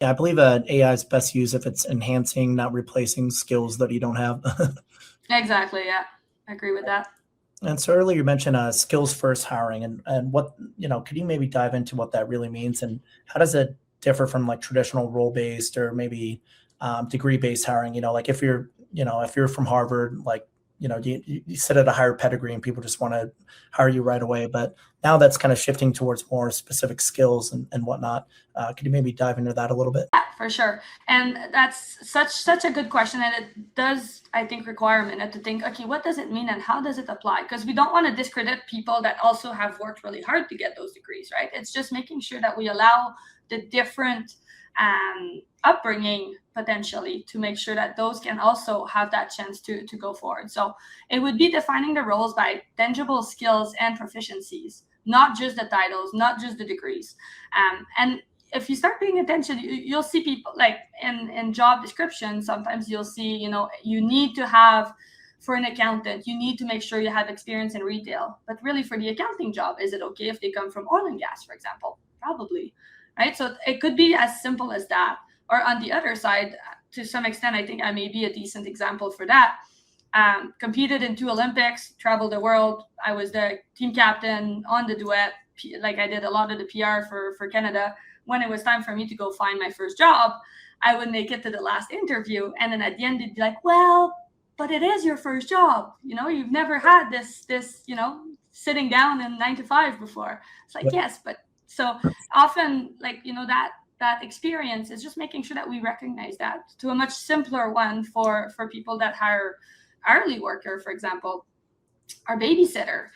Yeah, I believe AI is best used if it's enhancing, not replacing skills that you don't have. Exactly. Yeah, I agree with that. And so earlier you mentioned skills first hiring, and what, could you maybe dive into what that really means, and how does it differ from like traditional role based or maybe degree based hiring? Like if you're from Harvard, like, you sit at a higher pedigree and people just want to hire you right away. But now that's kind of shifting towards more specific skills and whatnot. Could you maybe dive into that a little bit? Yeah, for sure. And that's such a good question, and it does, I think, require a minute to think. Okay, what does it mean, and how does it apply? Because we don't want to discredit people that also have worked really hard to get those degrees, right? It's just making sure that we allow the different upbringing potentially to make sure that those can also have that chance to go forward. So it would be defining the roles by tangible skills and proficiencies, not just the titles, not just the degrees. And if you start paying attention, you'll see people like in job descriptions. Sometimes you'll see, you need to have, for an accountant, you need to make sure you have experience in retail. But really, for the accounting job, is it okay if they come from oil and gas, for example? Probably, right? So it could be as simple as that. Or on the other side, to some extent, I think I may be a decent example for that. Competed in 2 Olympics, traveled the world. I was the team captain on the duet. Like I did a lot of the PR for Canada. When it was time for me to go find my first job, I would make it to the last interview, and then at the end they'd be like, "Well, but it is your first job. You've never had this sitting down in 9 to 5 before." It's like, yes, but so often, like, that experience is just making sure that we recognize that, to a much simpler one for people that hire hourly worker, for example, our babysitter.